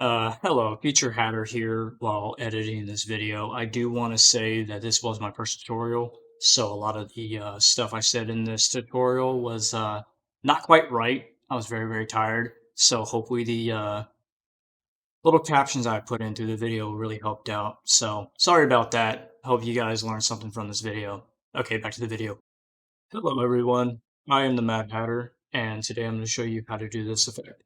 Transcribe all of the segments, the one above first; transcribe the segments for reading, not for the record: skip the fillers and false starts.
Hello, Future Hatter here while editing this video. I do want to say that this was my first tutorial, so a lot of the stuff I said in this tutorial was not quite right. I was very tired, so hopefully the little captions I put into the video really helped out. So sorry about that. Hope you guys learned something from this video. Okay, back to the video. Hello everyone, I am the Mad Hatter, and today I'm going to show you how to do this effect.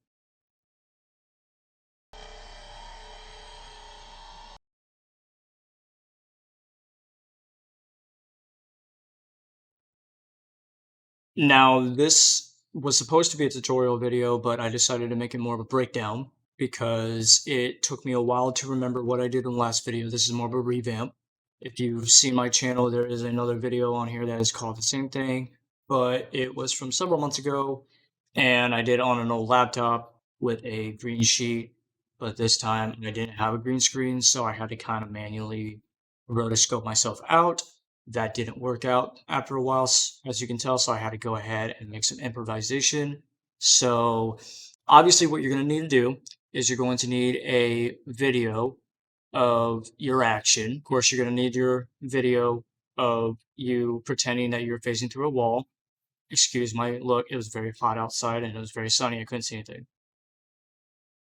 Now, this was supposed to be a tutorial video, but I decided to make it more of a breakdown because it took me a while to remember what I did in the last video. This is more of a revamp. If you've seen my channel, there is another video on here that is called the same thing, but it was from several months ago, and I did it on an old laptop with a green sheet, but this time I didn't have a green screen, so I had to kind of manually rotoscope myself out. That didn't work out after a while, as you can tell, so I had to go ahead and make some improvisation. So obviously what you're going to need to do is you're going to need a video of your action. Of course, you're going to need your video of you pretending that you're facing through a wall. Excuse my look, it was very hot outside and it was very sunny. I couldn't see anything.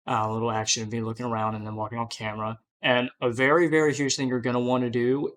A little action of me looking around and then walking on camera. And a very huge thing you're going to want to do,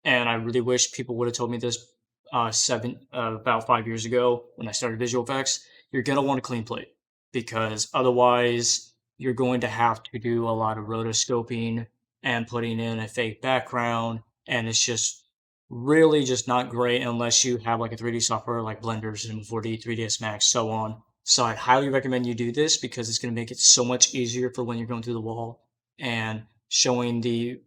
and I really wish people would have told me this about 5 years ago when I started visual effects. You're gonna want a clean plate because otherwise you're going to have to do a lot of rotoscoping and putting in a fake background, and it's just really just not great unless you have like a 3D software like Blender, Cinema 4D, 3ds Max, so on. So I'd highly recommend you do this because it's going to make it so much easier for when you're going through the wall and showing the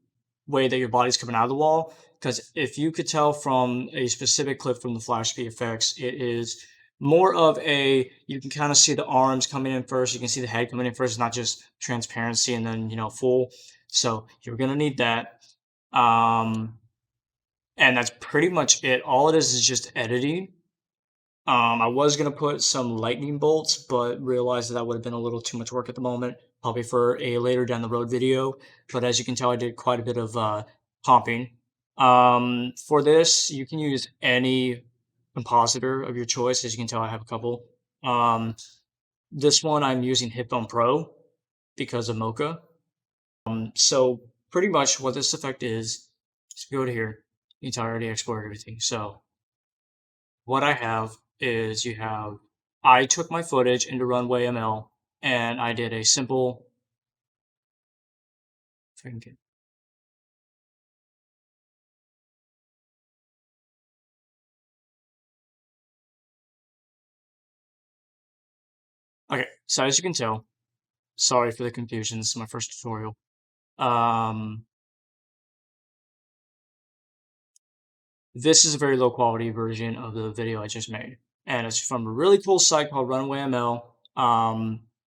way that your body's coming out of the wall. Because if you could tell from a specific clip from the Flash VFX, it is more of a, you can kind of see the arms coming in first, you can see the head coming in first. It's not just transparency and then full. So you're gonna need that. Um, and that's pretty much it. All it is just editing. I was gonna put some lightning bolts, but realized that would have been a little too much work at the moment, probably for a later down the road video. But as you can tell, I did quite a bit of comping. For this, you can use any compositor of your choice. As you can tell, I have a couple. Um, this one I'm using HitFilm Pro because of Mocha. So pretty much what this effect is, just go to here. It's already exported everything. So what I have is I took my footage into Runway ML and I did a simple, if I can get, okay, so as you can tell, sorry for the confusion, this is my first tutorial. Um, this is a very low quality version of the video I just made, and it's from a really cool site called Runway ML.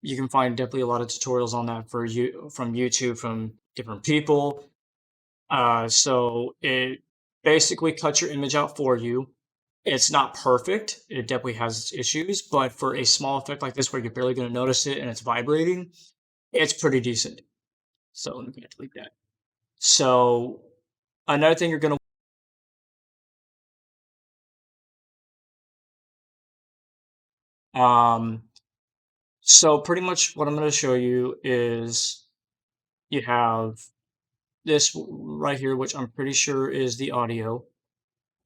You can find definitely a lot of tutorials on that for you from YouTube from different people. So it basically cuts your image out for you. It's not perfect. It definitely has its issues, but for a small effect like this where you're barely going to notice it and it's vibrating, it's pretty decent. So let me delete that. So another thing you're going to so pretty much what I'm going to show you is you have this right here, which I'm pretty sure is the audio,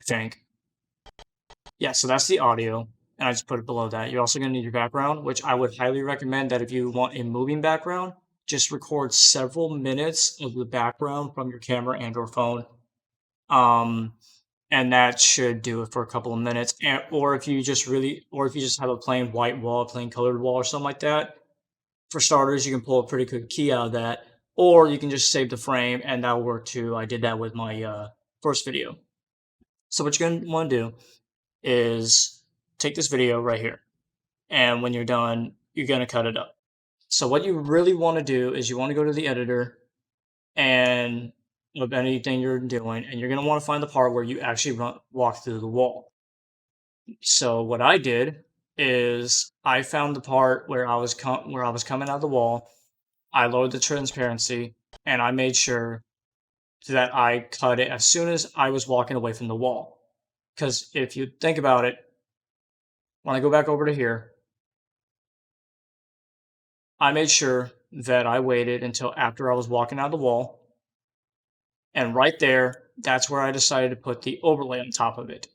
I think. Yeah, so that's the audio, and I just put it below that. You're also going to need your background, which I would highly recommend that if you want a moving background, just record several minutes of the background from your camera and or phone. Um, and that should do it for a couple of minutes. Or if you just have a plain white wall, a plain colored wall or something like that, for starters, you can pull a pretty good key out of that, or you can just save the frame and that'll work too. I did that with my first video. So what you're going to want to do is take this video right here. And when you're done, you're going to cut it up. So what you really want to do is you want to go to the editor and of anything you're doing, and you're going to want to find the part where you actually walk through the wall. So what I did is I found the part where I was coming out of the wall, I lowered the transparency, and I made sure that I cut it as soon as I was walking away from the wall. Because if you think about it, when I go back over to here, I made sure that I waited until after I was walking out of the wall. And right there, that's where I decided to put the overlay on top of it.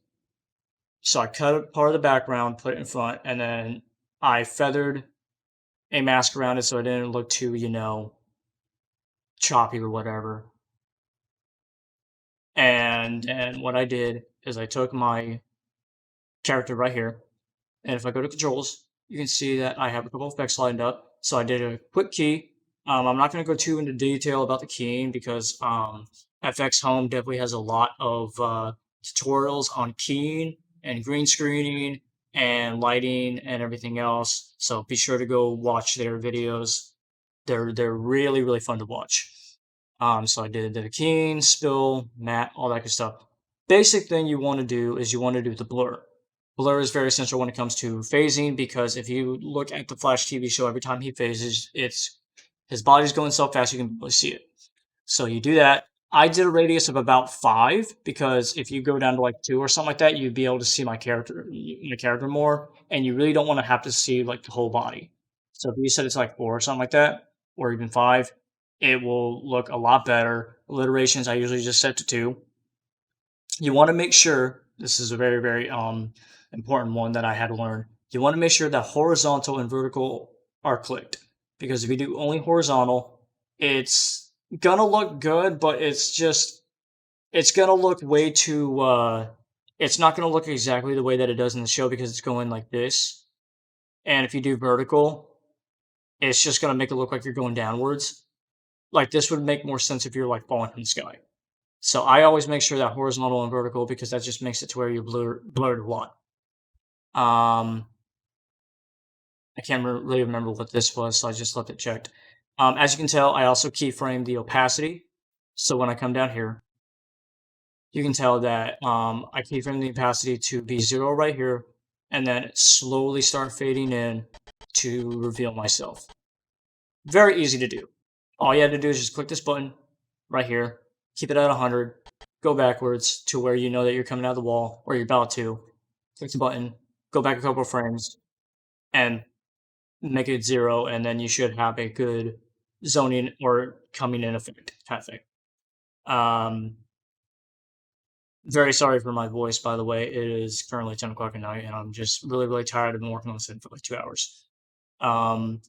So I cut part of the background, put it in front, and then I feathered a mask around it so it didn't look too, choppy or whatever. And what I did is I took my character right here, and if I go to controls, you can see that I have a couple effects lined up. So I did a quick key. I'm not going to go too into detail about the keying because FX Home definitely has a lot of tutorials on keying and green screening and lighting and everything else. So be sure to go watch their videos. They're really really fun to watch. So I did the keying, spill, matte, all that good stuff. Basic thing you want to do is you want to do the blur. Blur is very essential when it comes to phasing because if you look at the Flash TV show, every time he phases, it's his body's going so fast you can barely see it. So you do that. I did a radius of about 5 because if you go down to like 2 or something like that, you'd be able to see my character more, and you really don't want to have to see like the whole body. So if you said it's like 4 or something like that, or even 5, it will look a lot better. Alliterations, I usually just set to 2. You want to make sure this is a very very important one that I had to learn. You want to make sure that horizontal and vertical are clicked because if you do only horizontal, it's gonna look good, but it's gonna look way too. It's not gonna look exactly the way that it does in the show because it's going like this. And if you do vertical, it's just gonna make it look like you're going downwards. Like this would make more sense if you're like falling from the sky. So I always make sure that horizontal and vertical because that just makes it to where you blurred a lot. Um, I can't really remember what this was, so I just left it checked. As you can tell, I also keyframe the opacity. So when I come down here, you can tell that I keyframe the opacity to be 0 right here, and then slowly start fading in to reveal myself. Very easy to do. All you have to do is just click this button right here, keep it at 100, go backwards to where you know that you're coming out of the wall, or you're about to. Click the button, go back a couple of frames, and make it 0, and then you should have a good zoning or coming in effect kind of thing. Very sorry for my voice, by the way. It is currently 10 o'clock at night, and I'm just really, really tired. I've been working on this thing for like 2 hours. Um,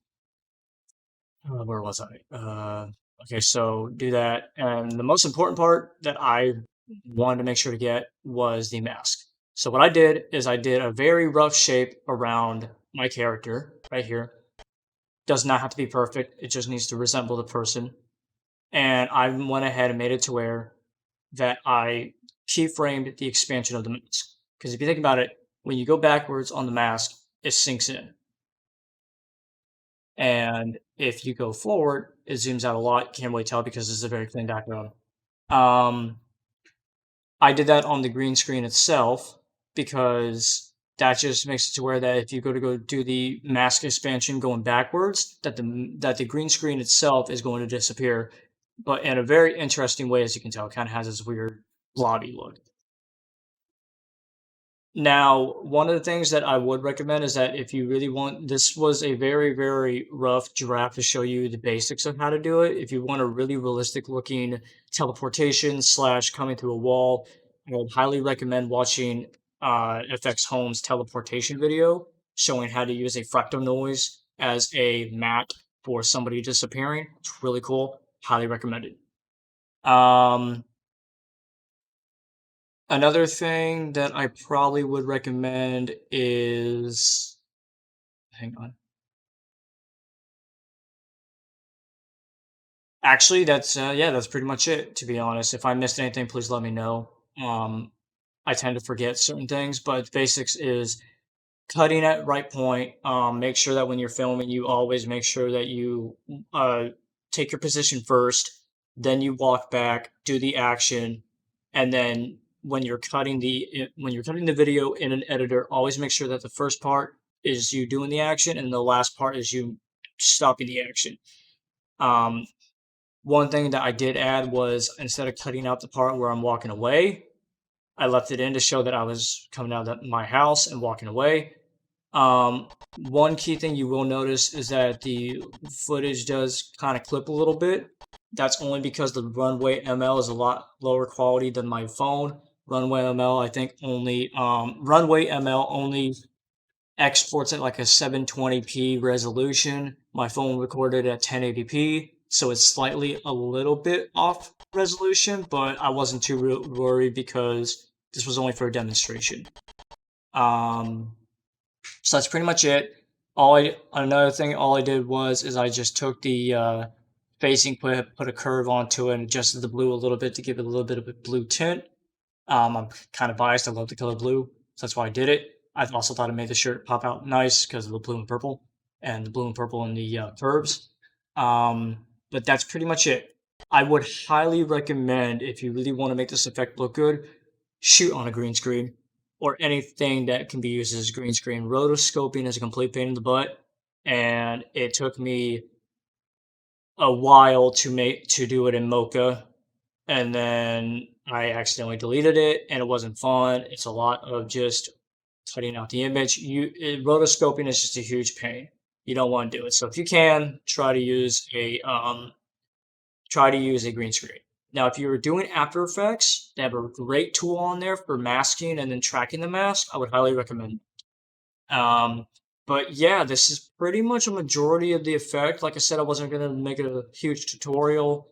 where was I? Okay, so do that. And the most important part that I wanted to make sure to get was the mask. So what I did is I did a very rough shape around my character right here. Does not have to be perfect. It just needs to resemble the person. And I went ahead and made it to where that I keyframed the expansion of the mask. Because if you think about it, when you go backwards on the mask, it sinks in. And if you go forward, it zooms out a lot. Can't really tell because it's a very clean background. Um, I did that on the green screen itself because that just makes it to where that if you go do the mask expansion going backwards, that the green screen itself is going to disappear, but in a very interesting way, as you can tell, it kind of has this weird blobby look. Now, one of the things that I would recommend is that if you really want, this was a very, very rough draft to show you the basics of how to do it. If you want a really realistic looking teleportation slash coming through a wall, I would highly recommend watching FX Home's teleportation video showing how to use a fractal noise as a mat for somebody disappearing. It's really cool. Highly recommended. Um, Another thing that I probably would recommend is hang on. Actually, that's yeah, that's pretty much it, to be honest. If I missed anything, please let me know. I tend to forget certain things, but basics is cutting at right point. Make sure that when you're filming, you always make sure that you take your position first, then you walk back, do the action, and then when you're cutting the video in an editor, always make sure that the first part is you doing the action, and the last part is you stopping the action. Um, One thing that I did add was instead of cutting out the part where I'm walking away, I left it in to show that I was coming out of my house and walking away. Um, One key thing you will notice is that the footage does kind of clip a little bit. That's only because the Runway ML is a lot lower quality than my phone. Runway ML, I think only Runway ML only exports at like a 720p resolution. My phone recorded at 1080p, so it's slightly a little bit off resolution, but I wasn't too worried because this was only for a demonstration. Um, so that's pretty much it. Another thing, all I did was is I just took the facing clip, put a curve onto it, and adjusted the blue a little bit to give it a little bit of a blue tint. I'm kind of biased. I love the color blue, so that's why I did it. I also thought it made the shirt pop out nice because of the blue and purple, and the blue and purple in the curves. But that's pretty much it. I would highly recommend if you really want to make this effect look good, shoot on a green screen or anything that can be used as a green screen. Rotoscoping is a complete pain in the butt, and it took me a while to do it in Mocha, and then I accidentally deleted it, and it wasn't fun. It's a lot of just cutting out the image. Rotoscoping is just a huge pain. You don't want to do it. So if you can, try to use a green screen. Now, if you were doing After Effects, they have a great tool on there for masking and then tracking the mask. I would highly recommend. Um, but yeah, this is pretty much a majority of the effect. Like I said, I wasn't gonna make a huge tutorial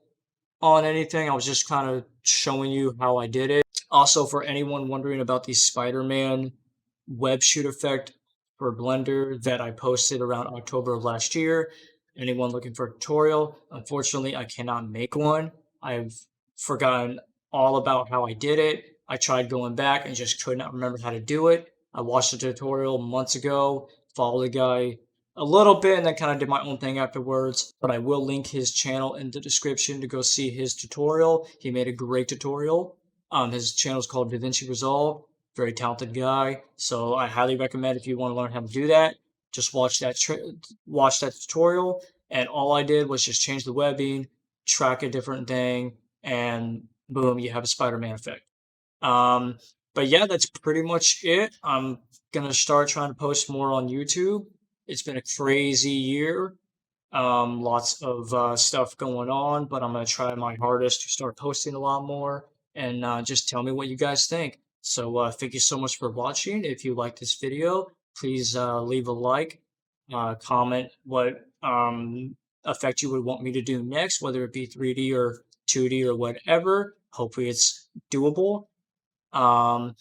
on anything. I was just kind of showing you how I did it. Also, for anyone wondering about the Spider-Man web shoot effect for Blender that I posted around October of last year, anyone looking for a tutorial, unfortunately, I cannot make one. I've forgotten all about how I did it. I tried going back and just could not remember how to do it. I watched the tutorial months ago, followed the guy a little bit, and then kind of did my own thing afterwards. But I will link his channel in the description to go see his tutorial. He made a great tutorial. His channel is called DaVinci Resolve. Very talented guy. So I highly recommend if you want to learn how to do that, just watch that tutorial. And all I did was just change the webbing, track a different thing, and boom, you have a Spider-Man effect. Um, but yeah, that's pretty much it. I'm gonna start trying to post more on YouTube. It's been a crazy year. Lots of stuff going on, but I'm gonna try my hardest to start posting a lot more and just tell me what you guys think. So thank you so much for watching. If you like this video, please leave a like, comment what effect you would want me to do next, whether it be 3D or 2D or whatever. Hopefully it's doable. Um,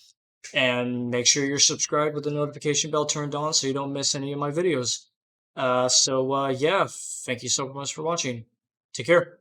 and make sure you're subscribed with the notification bell turned on so you don't miss any of my videos. Yeah, thank you so much for watching. Take care.